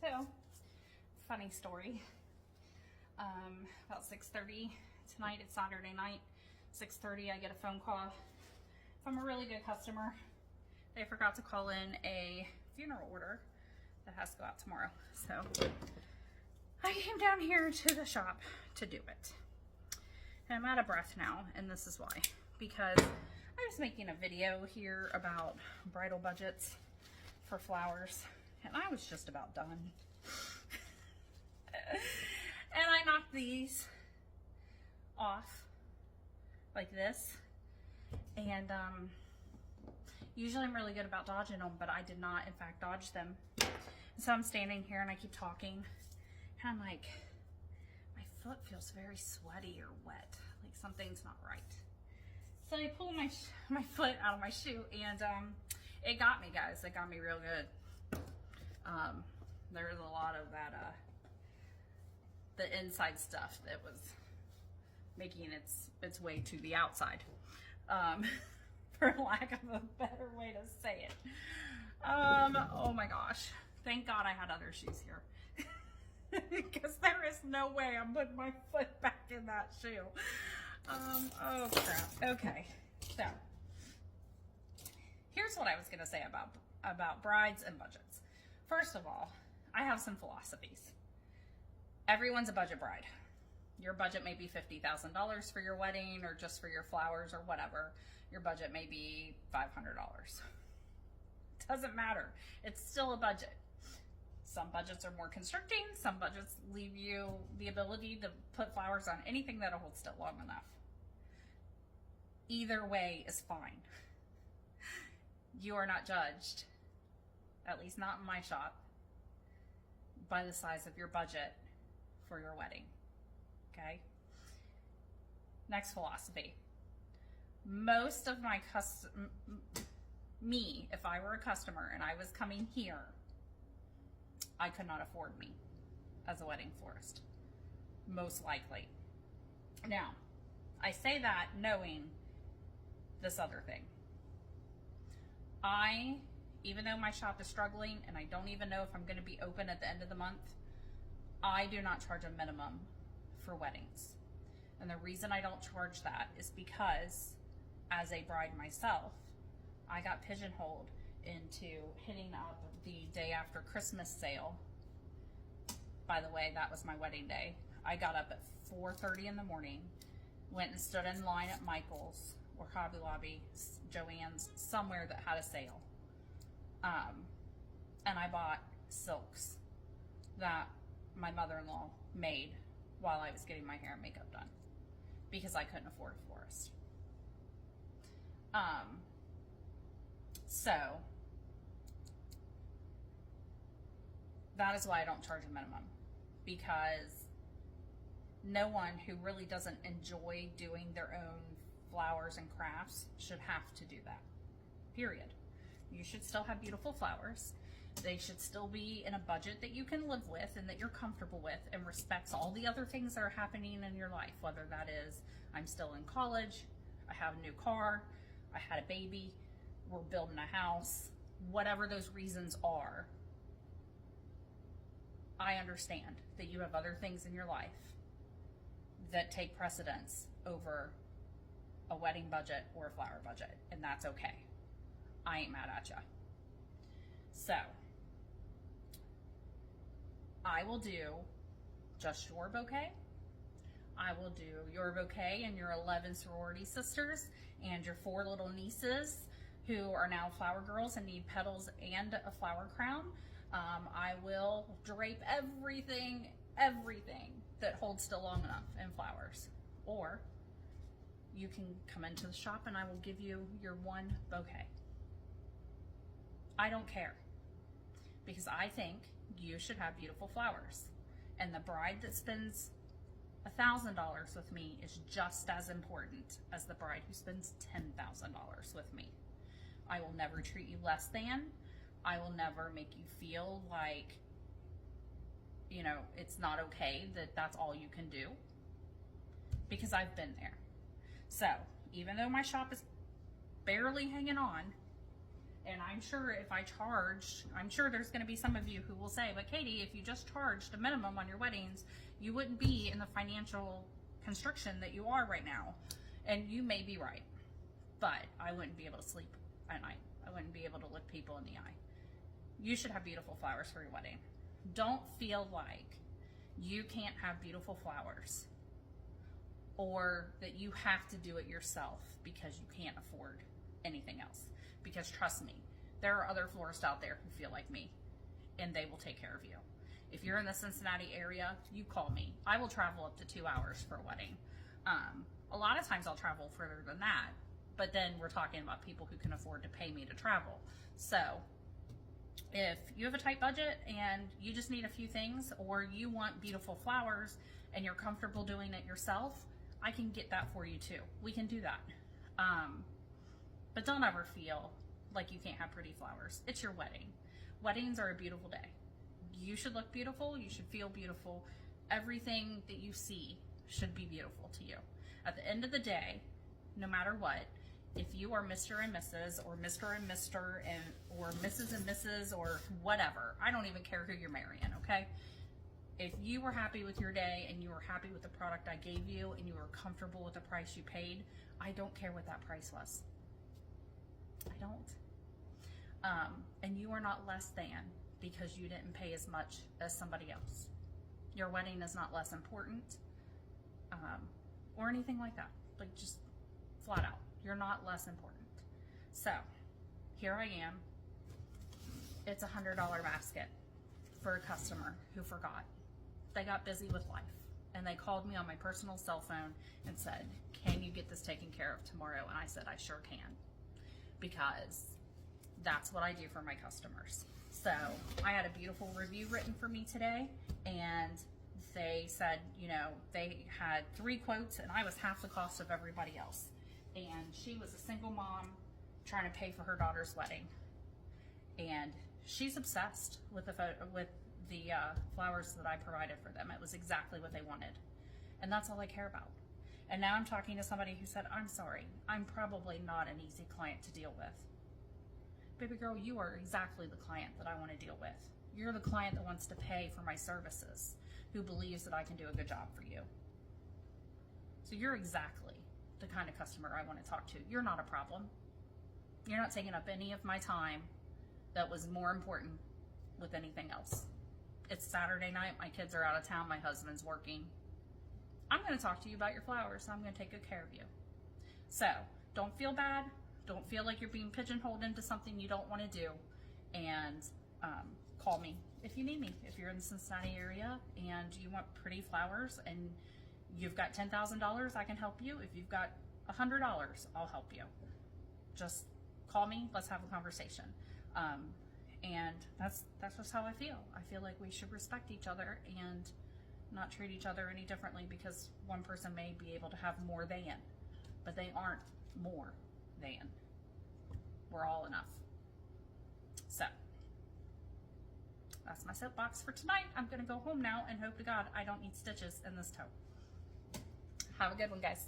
So, funny story. About 6:30 tonight, it's Saturday night, 6:30, I get a phone call from a really good customer. They forgot to call in a funeral order that has to go out tomorrow. So, I came down here to the shop to do it. And I'm out of breath now, and this is why. Because I was making a video here about bridal budgets for flowers, and I was just about done. And I knocked these off like this, and usually I'm really good about dodging them, but I did not in fact dodge them. And so I'm standing here and I keep talking, and I'm like, my foot feels very sweaty or wet, like something's not right. So I pulled my foot out of my shoe, and it got me, guys. It got me real good. There was a lot of that, the inside stuff that was making its way to the outside, for lack of a better way to say it. Oh my gosh. Thank God I had other shoes here. Because there is no way I'm putting my foot back in that shoe. Oh crap. Okay, so here's what I was gonna say about brides and budgets. First of all, I have some philosophies. Everyone's a budget bride. Your budget may be $50,000 for your wedding, or just for your flowers or whatever. Your budget may be $500. Doesn't matter. It's still a budget. Some budgets are more constricting. Some budgets leave you the ability to put flowers on anything that'll hold still long enough. Either way is fine. You are not judged, at least not in my shop, by the size of your budget for your wedding. Okay? Next philosophy. Most of my me, if I were a customer and I was coming here, I could not afford me as a wedding florist, most likely. Now, I say that knowing this other thing. Even though my shop is struggling and I don't even know if I'm going to be open at the end of the month, I do not charge a minimum for weddings. And the reason I don't charge that is because as a bride myself, I got pigeonholed into hitting up the day after Christmas sale. By the way, that was my wedding day. I got up at 4:30 in the morning, went and stood in line at Michael's or Hobby Lobby, Joann's, somewhere that had a sale. And I bought silks that my mother-in-law made while I was getting my hair and makeup done, because I couldn't afford a florist. So that is why I don't charge a minimum, because no one who really doesn't enjoy doing their own flowers and crafts should have to do that, period. You should still have beautiful flowers. They should still be in a budget that you can live with and that you're comfortable with, and respects all the other things that are happening in your life, whether that is I'm still in college, I have a new car, I had a baby, we're building a house, whatever those reasons are. I understand that you have other things in your life that take precedence over a wedding budget or a flower budget, and that's okay. I ain't mad at ya. So, I will do just your bouquet. I will do your bouquet and your 11 sorority sisters and your 4 little nieces who are now flower girls and need petals and a flower crown. I will drape everything that holds still long enough in flowers. Or you can come into the shop and I will give you your one bouquet. I don't care, because I think you should have beautiful flowers. And the bride that spends $1,000 with me is just as important as the bride who spends $10,000 with me. I will never treat you less than. I will never make you feel like, you know, it's not okay that that's all you can do, because I've been there. So even though my shop is barely hanging on, And I'm sure if I charged, I'm sure there's going to be some of you who will say, but Katie, if you just charged a minimum on your weddings, you wouldn't be in the financial constriction that you are right now. And you may be right, but I wouldn't be able to sleep at night. I wouldn't be able to look people in the eye. You should have beautiful flowers for your wedding. Don't feel like you can't have beautiful flowers or that you have to do it yourself because you can't afford anything else. Because trust me, there are other florists out there who feel like me, and they will take care of you. If you're in the Cincinnati area, you call me. I will travel up to 2 hours for a wedding. A lot of times I'll travel further than that, but then we're talking about people who can afford to pay me to travel. So if you have a tight budget and you just need a few things, or you want beautiful flowers and you're comfortable doing it yourself, I can get that for you too. We can do that. But don't ever feel like you can't have pretty flowers. It's your wedding. Weddings are a beautiful day. You should look beautiful. You should feel beautiful. Everything that you see should be beautiful to you. At the end of the day, no matter what, if you are Mr. and Mrs. or Mr. and Mr. and or Mrs. and Mrs. or whatever, I don't even care who you're marrying, okay? If you were happy with your day and you were happy with the product I gave you and you were comfortable with the price you paid, I don't care what that price was. I don't. And you are not less than because you didn't pay as much as somebody else. Your wedding is not less important or anything like that. Like, just flat out, you're not less important. So here I am. It's a $100 basket for a customer who forgot. They got busy with life and they called me on my personal cell phone and said, can you get this taken care of tomorrow? And I said, I sure can, because that's what I do for my customers. So I had a beautiful review written for me today, and they said, you know, they had 3 quotes and I was half the cost of everybody else. And she was a single mom trying to pay for her daughter's wedding. And she's obsessed with the flowers that I provided for them. It was exactly what they wanted. And that's all I care about. And now I'm talking to somebody who said, I'm sorry, I'm probably not an easy client to deal with. Baby girl, you are exactly the client that I want to deal with. You're the client that wants to pay for my services, who believes that I can do a good job for you. So you're exactly the kind of customer I want to talk to. You're not a problem. You're not taking up any of my time that was more important with anything else. It's Saturday night, my kids are out of town, my husband's working. I'm going to talk to you about your flowers, so I'm going to take good care of you. So don't feel bad. Don't feel like you're being pigeonholed into something you don't want to do. And call me if you need me. If you're in the Cincinnati area and you want pretty flowers and you've got $10,000, I can help you. If you've got $100, I'll help you. Just call me. Let's have a conversation. And that's just how I feel. I feel like we should respect each other and not treat each other any differently because one person may be able to have more than, but they aren't more than. We're all enough. So that's my soapbox for tonight. I'm going to go home now and hope to God I don't need stitches in this toe. Have a good one, guys.